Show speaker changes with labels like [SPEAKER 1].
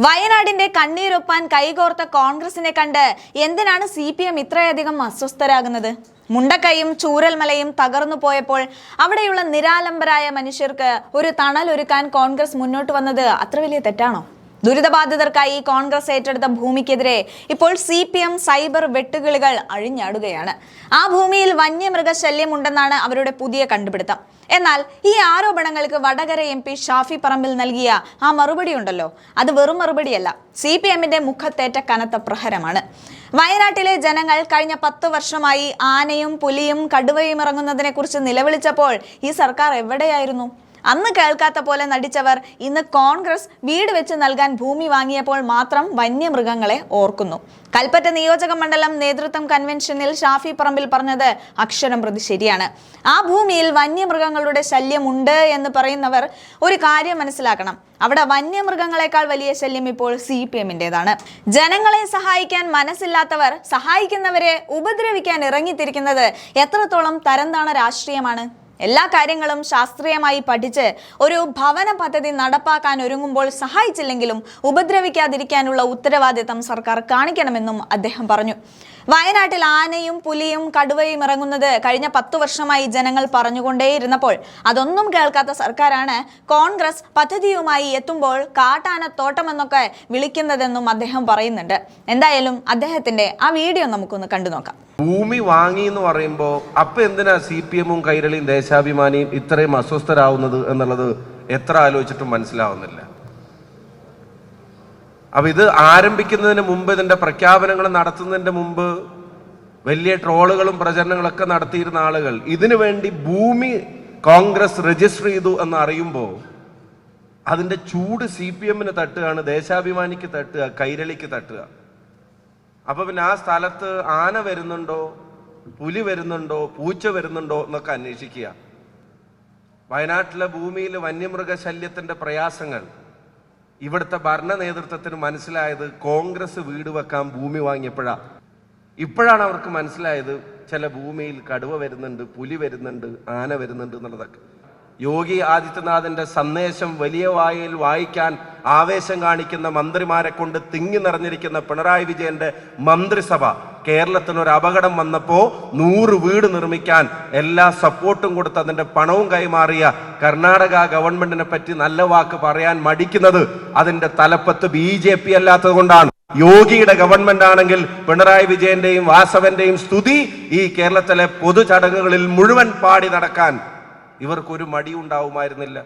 [SPEAKER 1] വയനാടിന്റെ കണ്ണീരൊപ്പാൻ കൈകോർത്ത കോൺഗ്രസിനെ കണ്ട് എന്തിനാണ് CPM ഇത്രയധികം അസ്വസ്ഥരാകുന്നത്? മുണ്ടക്കൈയും ചൂരൽമലയും തകർന്നു പോയപ്പോൾ അവിടെയുള്ള നിരാലംബരായ മനുഷ്യർക്ക് ഒരു തണലൊരുക്കാൻ കോൺഗ്രസ് മുന്നോട്ട് വന്നത് അത്ര വലിയ തെറ്റാണോ? ദുരിതബാധിതർക്കായി കോൺഗ്രസ് ഏറ്റെടുത്ത ഭൂമിക്കെതിരെ ഇപ്പോൾ CPM സൈബർ വെട്ടുകിളികൾ അഴിഞ്ഞാടുകയാണ്. ആ ഭൂമിയിൽ വന്യമൃഗശല്യം ഉണ്ടെന്നാണ് അവരുടെ പുതിയ കണ്ടുപിടുത്തം. എന്നാൽ ഈ ആരോപണങ്ങൾക്ക് വടകര MP ഷാഫി പറമ്പിൽ നൽകിയ ആ മറുപടി ഉണ്ടല്ലോ, അത് വെറും മറുപടിയല്ല, CPMന്റെ മുഖത്തേറ്റ കനത്ത പ്രഹരമാണ്. വയനാട്ടിലെ ജനങ്ങൾ കഴിഞ്ഞ 10 വർഷമായി ആനയും പുലിയും കടുവയും ഇറങ്ങുന്നതിനെ കുറിച്ച് നിലവിളിച്ചപ്പോൾ ഈ സർക്കാർ എവിടെയായിരുന്നു? അന്ന് കേൾക്കാത്ത പോലെ നടിച്ചവർ ഇന്ന് കോൺഗ്രസ് വീട് വെച്ച് നൽകാൻ ഭൂമി വാങ്ങിയപ്പോൾ മാത്രം വന്യമൃഗങ്ങളെ ഓർക്കുന്നു. കൽപ്പറ്റ നിയോജക മണ്ഡലം നേതൃത്വം കൺവെൻഷനിൽ ഷാഫി പറമ്പിൽ പറഞ്ഞത് അക്ഷരം പ്രതി ശരിയാണ്. ആ ഭൂമിയിൽ വന്യമൃഗങ്ങളുടെ ശല്യമുണ്ട് എന്ന് പറയുന്നവർ ഒരു കാര്യം മനസ്സിലാക്കണം. അവിടെ വന്യമൃഗങ്ങളെക്കാൾ വലിയ ശല്യം ഇപ്പോൾ CPMന്റേതാണ്. ജനങ്ങളെ സഹായിക്കാൻ മനസ്സില്ലാത്തവർ സഹായിക്കുന്നവരെ ഉപദ്രവിക്കാൻ ഇറങ്ങിത്തിരിക്കുന്നത് എത്രത്തോളം തരംതാണ രാഷ്ട്രീയമാണ്? എല്ലാ കാര്യങ്ങളും ശാസ്ത്രീയമായി പഠിച്ച് ഒരു ഭവന പദ്ധതി നടപ്പാക്കാൻ ഒരുങ്ങുമ്പോൾ സഹായിച്ചില്ലെങ്കിലും ഉപദ്രവിക്കാതിരിക്കാനുള്ള ഉത്തരവാദിത്തം സർക്കാർ കാണിക്കണമെന്നും അദ്ദേഹം പറഞ്ഞു. വയനാട്ടിൽ ആനയും പുലിയും കടുവയും ഇറങ്ങുന്നത് കഴിഞ്ഞ 10 വർഷമായി ജനങ്ങൾ പറഞ്ഞുകൊണ്ടേയിരുന്നപ്പോൾ അതൊന്നും കേൾക്കാത്ത സർക്കാരാണ് കോൺഗ്രസ് പദ്ധതിയുമായി എത്തുമ്പോൾ കാട്ടാന തോട്ടമെന്നൊക്കെ വിളിക്കുന്നതെന്നും അദ്ദേഹം പറയുന്നുണ്ട്. എന്തായാലും അദ്ദേഹത്തിന്റെ ആ വീഡിയോ നമുക്കൊന്ന് കണ്ടു നോക്കാം.
[SPEAKER 2] ഭൂമി വാങ്ങി എന്ന് പറയുമ്പോൾ അപ്പൊ എന്തിനാ CPMും കൈരളിയും ദേശാഭിമാനിയും ഇത്രയും അസ്വസ്ഥരാവുന്നത് എന്നുള്ളത് എത്ര ആലോചിച്ചിട്ടും മനസ്സിലാവുന്നില്ല. അപ്പൊ ഇത് ആരംഭിക്കുന്നതിന് മുമ്പ്, ഇതിന്റെ പ്രഖ്യാപനങ്ങൾ നടത്തുന്നതിന്റെ മുമ്പ് വലിയ ട്രോളുകളും പ്രചരണങ്ങളൊക്കെ നടത്തിയിരുന്ന ആളുകൾ ഇതിനു വേണ്ടി ഭൂമി കോൺഗ്രസ് രജിസ്റ്റർ ചെയ്തു എന്ന് അറിയുമ്പോൾ അതിന്റെ ചൂട് CPMന് തട്ടുകയാണ്, ദേശാഭിമാനിക്ക് തട്ടുക, കൈരളിക്ക് തട്ടുക. അപ്പൊ പിന്നെ ആ സ്ഥലത്ത് ആന വരുന്നുണ്ടോ, പുലി വരുന്നുണ്ടോ, പൂച്ച വരുന്നുണ്ടോ എന്നൊക്കെ അന്വേഷിക്കുക. വയനാട്ടിലെ ഭൂമിയിൽ വന്യമൃഗശല്യത്തിന്റെ പ്രയാസങ്ങൾ ഇവിടുത്തെ ഭരണ നേതൃത്വത്തിന് മനസ്സിലായത് കോൺഗ്രസ് വീട് വെക്കാൻ ഭൂമി വാങ്ങിയപ്പോഴാണ്. ഇപ്പോഴാണ് അവർക്ക് മനസ്സിലായത് ചില ഭൂമിയിൽ കടുവ വരുന്നുണ്ട്, പുലി വരുന്നുണ്ട്, ആന വരുന്നുണ്ട് എന്നുള്ളതൊക്കെ. യോഗി ആദിത്യനാഥിന്റെ സന്ദേശം വലിയ വായിൽ വായിക്കാൻ ആവേശം കാണിക്കുന്ന മന്ത്രിമാരെ കൊണ്ട് തിങ്ങി നിറഞ്ഞിരിക്കുന്ന പിണറായി വിജയന്റെ മന്ത്രിസഭ കേരളത്തിനൊരു അപകടം വന്നപ്പോൾ 100 വീട് നിർമ്മിക്കാൻ എല്ലാ സപ്പോർട്ടും കൊടുത്ത് അതിന്റെ പണവും കൈമാറിയ കർണാടക ഗവൺമെന്റിനെ പറ്റി നല്ല വാക്ക് പറയാൻ മടിക്കുന്നത് അതിന്റെ തലപ്പത്ത് BJP അല്ലാത്തത് കൊണ്ടാണ്. യോഗിയുടെ ഗവൺമെന്റ് ആണെങ്കിൽ പിണറായി വിജയന്റെയും വാസവന്റെയും സ്തുതി ഈ കേരളത്തിലെ പൊതു ചടങ്ങുകളിൽ മുഴുവൻ പാടി നടക്കാൻ ഇവർക്കൊരു മടിയുണ്ടാവുമായിരുന്നില്ല.